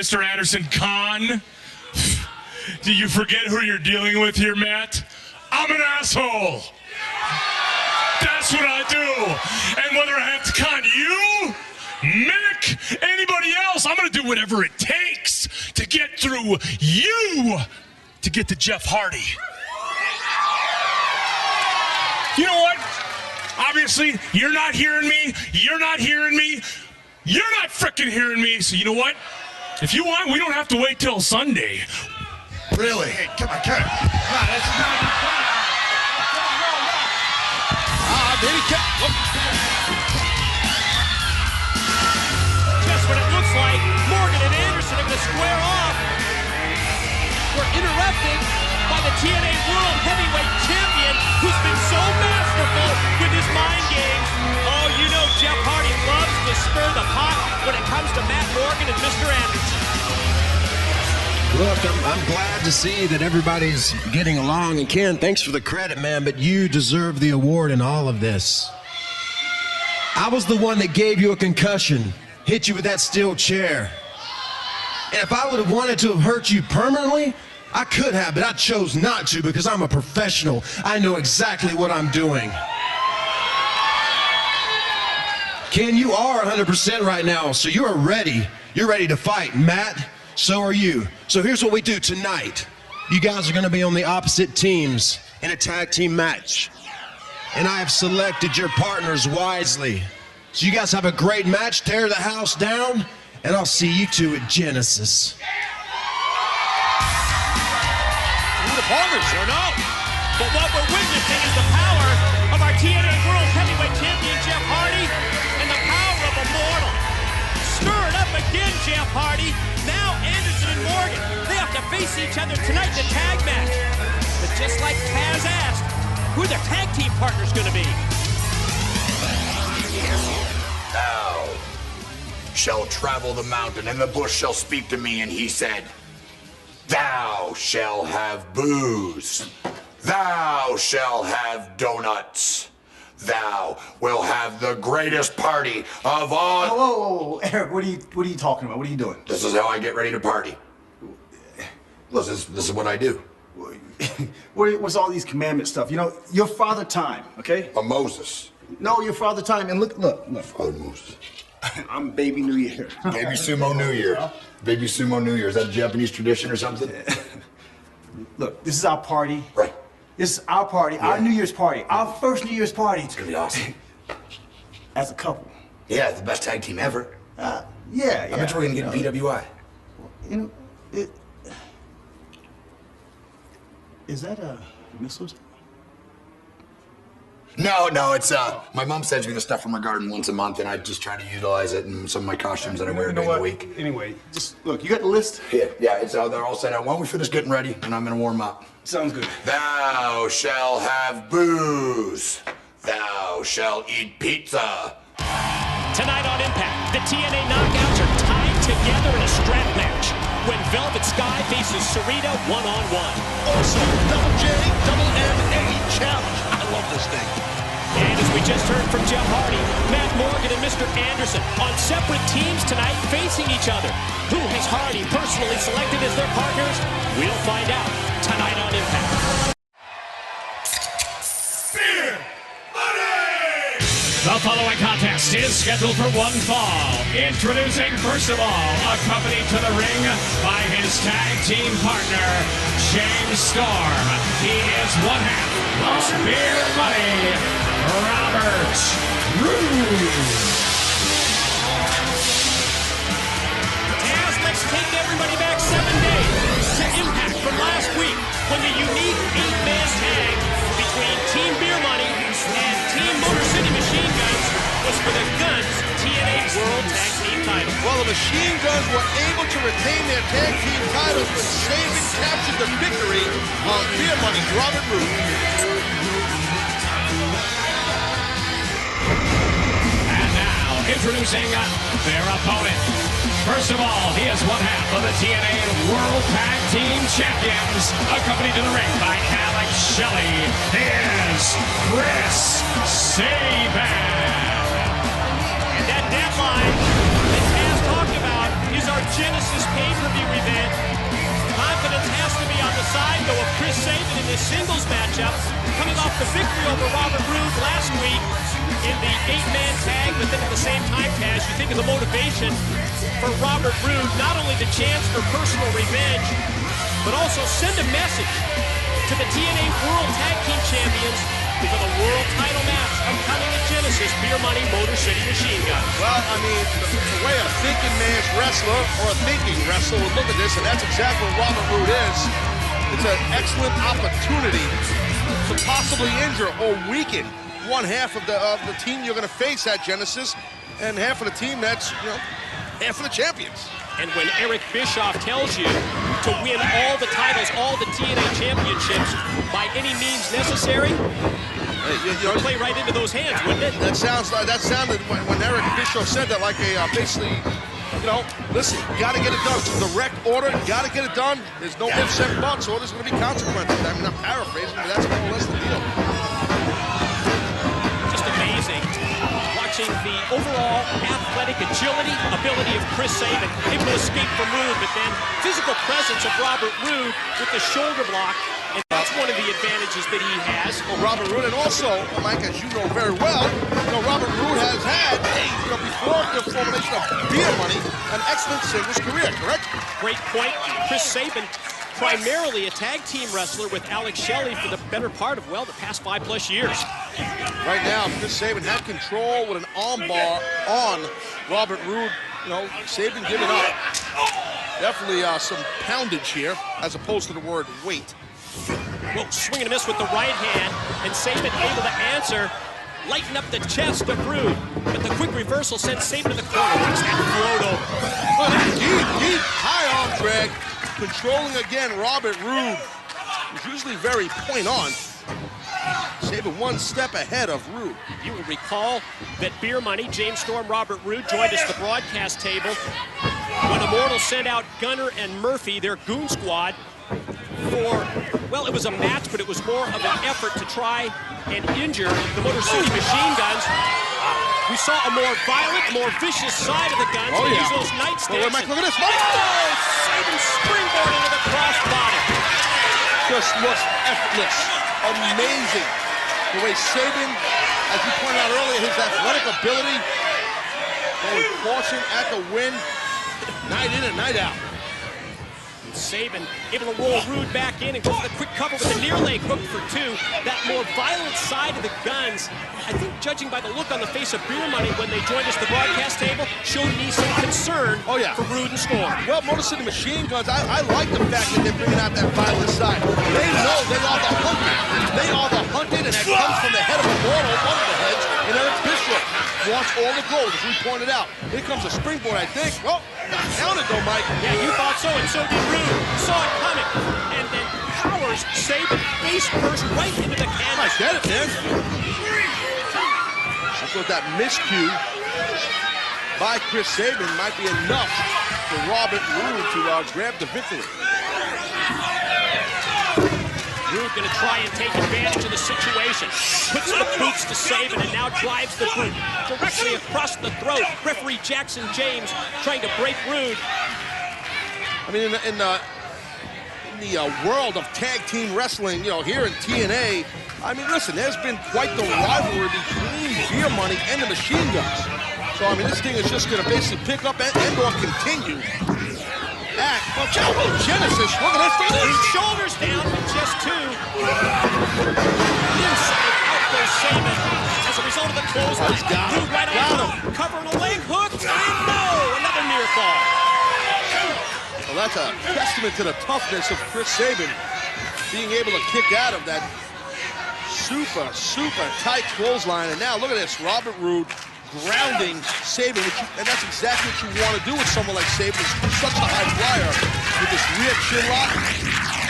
Mr. Anderson Khan. Do you forget who you're dealing with here, Matt? I'm an asshole. That's what I do. And whether I have to con you, Mick, anybody else, I'm going to do whatever it takes to get through you to get to Jeff Hardy. You know what? Obviously, you're not hearing me. You're not hearing me. You're not frickin' hearing me. So you know what? If you want, we don't have to wait till Sunday. Really? Hey, come on, come on. That's not baby, Just what it looks like. Morgan and Anderson are going to square off. We're interrupted by the TNA World Heavyweight Champion, who's been so masterful with his mind games. Oh, you know Jeff Hardy loves to stir the pot when it comes to Matt Morgan and Mr. Anderson. Look, I'm glad to see that everybody's getting along. And Ken, thanks for the credit, man, but you deserve the award in all of this. I was the one that gave you a concussion, hit you with that steel chair. And if I would have wanted to have hurt you permanently, I could have, but I chose not to because I'm a professional. I know exactly what I'm doing. Ken, you are 100% right now, so you are ready. You're ready to fight. Matt, so are you. So here's what we do tonight. You guys are going to be on the opposite teams in a tag team match. And I have selected your partners wisely. So you guys have a great match, tear the house down, and I'll see you two at Genesis. Who the partners? Sure no. But what we're witnessing is the power of our TNA World Heavyweight Champion, Jeff Hardy, and the power of a mortal. Stir it up again, Jeff Hardy. Now Anderson and Morgan, they have to face each other tonight in the tag match. But just like Taz asked, who their tag team partner's going to be? Thou shall travel the mountain, and the bush shall speak to me, and he said, thou shall have booze. Thou shall have donuts. Thou will have the greatest party of all. Whoa, Eric, what are you talking about? What are you doing? This is how I get ready to party. This is what I do. What's all these commandment stuff? You know, your father time, okay? Moses. No, your father time, and look. Father Moses. I'm Baby New Year. Baby Sumo New Year. Baby Sumo New Year. Is that a Japanese tradition or something? Look, this is our party. Right. This is our party, our New Year's party, our first New Year's party. It's gonna be awesome. As a couple. Yeah, it's the best tag team ever. Yeah. I bet we're gonna get PWI. You know, is that a mistletoe? No, it's my mom sends me the stuff from my garden once a month, and I just try to utilize it in some of my costumes that I wear during the week. Anyway, just look, you got the list? Yeah, it's they're all set out. Why don't we finish getting ready, and I'm gonna warm up. Sounds good. Thou shall have booze. Thou shall eat pizza. Tonight on Impact, the TNA Knockouts are tied together in a strap match when Velvet Sky faces Sarita one-on-one. Also, double J, double N-A challenge. I love this thing. And as we just heard from Jeff Hardy, Matt Morgan and Mr. Anderson on separate teams tonight facing each other. Who has Hardy personally selected as their partners? We'll find out tonight on Impact. The following contest is scheduled for one fall. Introducing, first of all, accompanied to the ring by his tag team partner, James Storm. He is one half of Beer Money, Robert Roode. As let's take everybody back 7 days to Impact from last week when the unique 8-man tag between Team Beer Money and Team Motor City Machine Guns was for the Guns TNA World Tag Team title. Well, the Machine Guns were able to retain their tag team titles when Saban captured the victory on Beer Money's Robert Roode. And now, introducing their opponent. First of all, he is one half of the TNA World Tag Team Champions, accompanied to the ring by Alex Shelley. He is Chris Saban. And that deadline that Taz talked about is our Genesis pay Chris Sabin in this singles matchup, coming off the victory over Robert Roode last week in the 8-man tag, but then at the same time, Cash, you think of the motivation for Robert Roode, not only the chance for personal revenge, but also send a message to the TNA World Tag Team Champions for the world title match upcoming at Genesis, Beer Money Motor City Machine Guns. Well, I mean, the way a thinking man's wrestler or a thinking wrestler would look at this, and that's exactly what Robert Roode is. It's an excellent opportunity to possibly injure or weaken one half of the team you're going to face at Genesis, and half of the team that's, half of the champions. And when Eric Bischoff tells you to win all the titles, all the TNA championships by any means necessary, you'll play right into those hands, wouldn't it? That sounded when Eric Bischoff said that like a basically, listen, you got to get it done. It's a direct order, you got to get it done. There's no ifs and buts, or there's going to be consequences. I mean, I'm paraphrasing, but that's more or less the deal. Just amazing. Watching the overall athletic agility, ability of Chris Sabin, able to escape from Roode, but then physical presence of Robert Roode with the shoulder block, and that's one of the advantages that he has. Well, Robert Roode, and also, Mike, as you know very well, Robert Roode has had, before the formation of Beer Money, an excellent singles career, correct? Great point. Chris Sabin, primarily a tag team wrestler with Alex Shelley for the better part of, the past 5+ years. Right now, Chris Sabin had control with an arm bar on Robert Roode. Sabin giving up. Definitely some poundage here, as opposed to the word weight. Well, swing and a miss with the right hand, and Sabin able to answer, lighten up the chest of Roode. But the quick reversal sends Sabin to the corner. Watch that float over. Oh, deep, high arm drag. Controlling again Robert Roode, who's usually very point on. Sabin one step ahead of Roode. You will recall that Beer Money, James Storm, Robert Roode joined us at the broadcast table when Immortal sent out Gunner and Murphy, their goon squad, for, it was a match, but it was more of an effort to try and injure the Motor City Machine Guns. We saw a more violent, more vicious side of the Guns. Oh, yeah. Use those nightsticks. Mike, look at this. Sabin springboard into the crossbody. Just looks effortless. Amazing. The way Sabin, as you pointed out earlier, his athletic ability, going forcing at the wind, night in and night out. Sabin able to roll Roode back in and go for the quick cover with a near leg hook for 2. That more violent side of the Guns, I think, judging by the look on the face of Beer Money when they joined us at the broadcast table, showed me some concern for Roode and Storm. Well, Motor City Machine Guns, I like the fact that they're bringing out that violent side. They know they are the hunted. They are the hunted, and that comes from the head of Immortal, one of the heads, and Eric Bischoff wants all the gold, as we pointed out. Here comes a springboard, I think. Not counted though, Mike. Yeah, you thought so, and so did Roode. Saw it coming, and then powers Sabin face first right into the canvas. I get it, man. I thought that miscue by Chris Sabin might be enough for Robert Roode to grab the victory. Roode going to try and take advantage of the situation. Puts the boots to Sabin and now drives the boot directly across the throat. Referee Jackson James trying to break Roode. I mean, in the world of tag team wrestling, here in TNA, I mean, listen, there's been quite the rivalry between Beer Money and the Machine Guns. So, I mean, this thing is just going to basically pick up and or continue. Genesis, look at this thing. Shoulders down with just 2. Inside out goes Sabin as a result of the clothesline. Roode right on him. Covering a leg hook. And no, another near fall. Well, that's a testament to the toughness of Chris Sabin being able to kick out of that super tight clothesline. And now look at this, Robert Roode grounding Sabin, and that's exactly what you want to do with someone like Sabin. He's such a high flyer with this rear chin lock,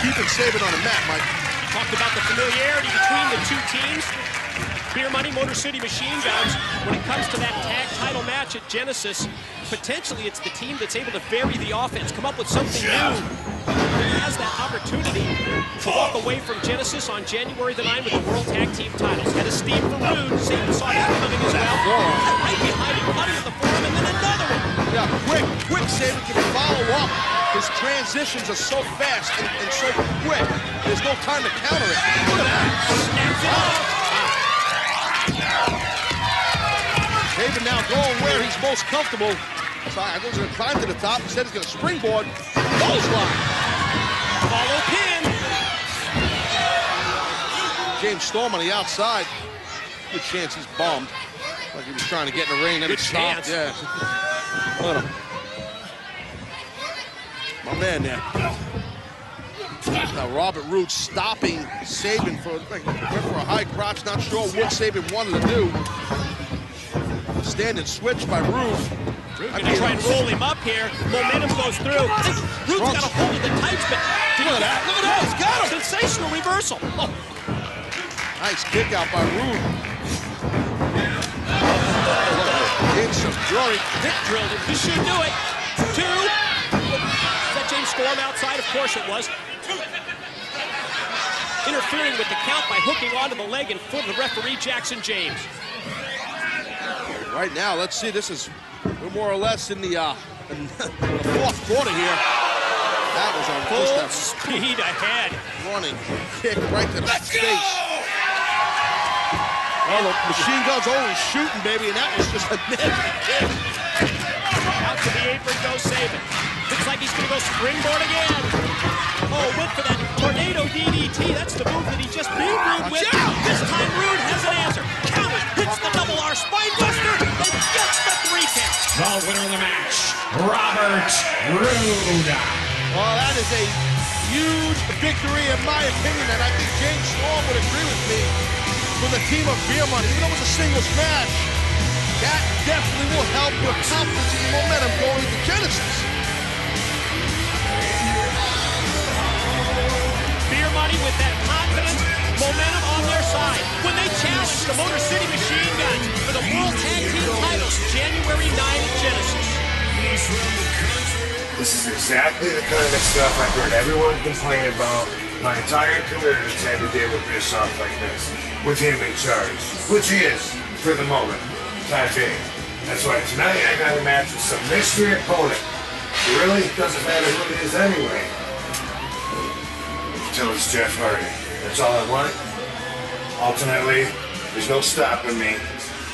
keeping Sabin on the mat, Mike. You talked about the familiarity between the two teams. Beer Money, Motor City Machine Guns. When it comes to that tag title match at Genesis, potentially it's the team that's able to vary the offense, come up with something new. It has that opportunity to walk away from Genesis on January the 9th with the World Tag Team titles. Had a steam for Roode. Sabin saw that coming as well. Right behind him, cutting at the forearm, and then another one. Yeah, quick Saban can follow up. His transitions are so fast and so quick. There's no time to counter it. Look at that. Snaps it off. Saban now going where he's most comfortable. So I was going to climb to the top. Instead, he's going to springboard. Clothesline. Follow pin. James Storm on the outside. Good chance he's bombed. Like he was trying to get in the ring. Then Good he stopped. chance. Yeah. Look at him. My man there. Now Robert Roode stopping Saban for, went for a high crotch. Not sure what Saban wanted to do. Standing switch by Roode. Roode gonna try and roll him up here. Momentum goes through. Roode's got a hold of the tights, but Look at that. Look at that. He's got him. sensational reversal. Oh. Nice kick out by Roode. Fury. Hip drilled it. This should do it. 2. Is that James Storm outside? Of course it was. Interfering with the count by hooking onto the leg and foot of the referee, Jackson James. Right now, let's see. This is we're more or less in the fourth quarter here. That was on full speed ahead. Running kick right to the face. Well, the machine gun's always shooting, baby, and that was just a nasty kick. Out to the apron goes Saban. Looks like he's going to go springboard again. Oh, went for that tornado DDT. That's the move that he just beat Roode with. This time Roode has an answer. Counters, hits the double R spine buster, and gets the 3 count. The winner of the match, Robert Roode. Well, that is a huge victory in my opinion, and I think James Storm would agree with me. For the team of Beer Money, even though it was a singles match, that definitely will help your confidence and your momentum going into Genesis. Beer Money with that confidence, momentum on their side when they challenge the Motor City Machine Guns for the World Tag Team titles January 9 at Genesis. This is exactly the kind of stuff I've heard everyone complain about my entire career that's had to deal with Bischoff like this. With him in charge, which he is, for the moment, time being. That's why tonight I got a match with some mystery opponent. It really doesn't matter who it is anyway. Until it's Jeff Hardy. That's all I want. Ultimately, there's no stopping me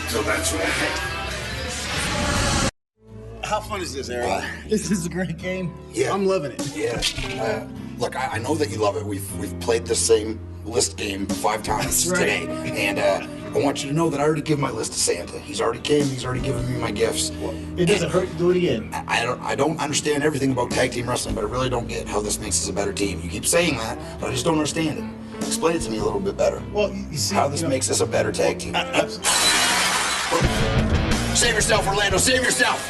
until that's what I think. How fun is this, Eric? This is a great game. Yeah. I'm loving it. Yeah. Look, I know that you love it. We've played the same list game 5 times today, and I want you to know that I already give my list to Santa. He's already came. He's already given me my gifts. It doesn't hurt to do it again. I don't understand everything about tag team wrestling, but I really don't get how this makes us a better team. You keep saying that, but I just don't understand it. Explain it to me a little bit better. Well, you see, how this makes us a better tag team. Save yourself, Orlando. Save yourself.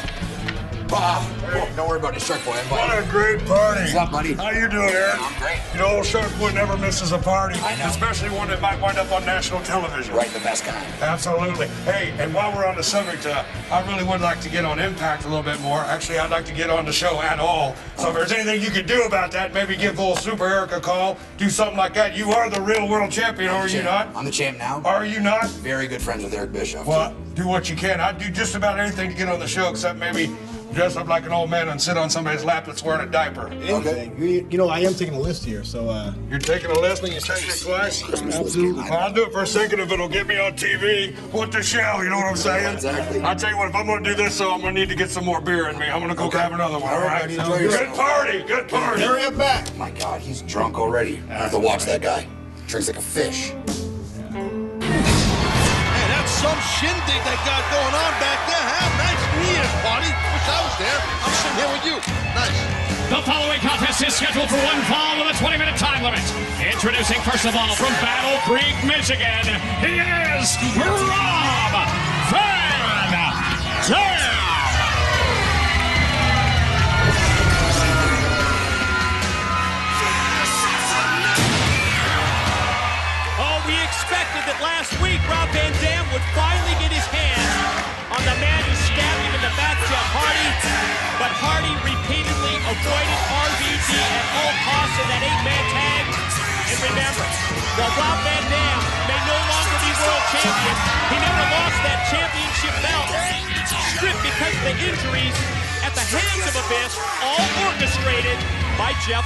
Don't worry about it, Shark Boy. What a great party. What's up, buddy? How you doing, Eric? I'm great. You know, old Shark Boy never misses a party. I know. Especially one that might wind up on national television. Right, the best guy. Absolutely. Hey, and while we're on the subject, I really would like to get on Impact a little bit more. Actually, I'd like to get on the show at all. So if there's anything you could do about that, maybe give old Super Eric a call, do something like that. You are the real world champion, are you not? I'm the champ now. Are you not? Very good friends with Eric Bischoff. Well, do what you can. I'd do just about anything to get on the show, except maybe dress up like an old man and sit on somebody's lap that's wearing a diaper. Anything. You know, I am taking a list here, so You're taking a list and you take it twice? absolutely. Well, I'll do it for a second if it'll get me on TV. What the shell, you know what I'm saying? Exactly. I'll tell you what, if I'm gonna do this, so I'm gonna need to get some more beer in me. I'm gonna go grab another one, all right? buddy, enjoy yourself. Good party, good party. Hurry up back. My God, he's drunk already. I have to watch that guy. Drinks like a fish. Man, that's some shindig they got going on back there. Have nice New Year's party. Wish I was there. I'm sitting here with you. Nice. The following contest is scheduled for one fall with a 20-minute time limit. Introducing, first of all, from Battle Creek, Michigan, he is Rob Van Dam. Oh, we expected that last week Rob Van Dam would finally get his hands on the man who stabbed him in the back, Jeff Hardy. But Hardy repeatedly avoided RVD at all costs in that 8-man tag. And remember, while Rob Van Dam may no longer be world champion, he never lost that championship belt. Stripped because of the injuries at the hands of Abyss, all orchestrated by Jeff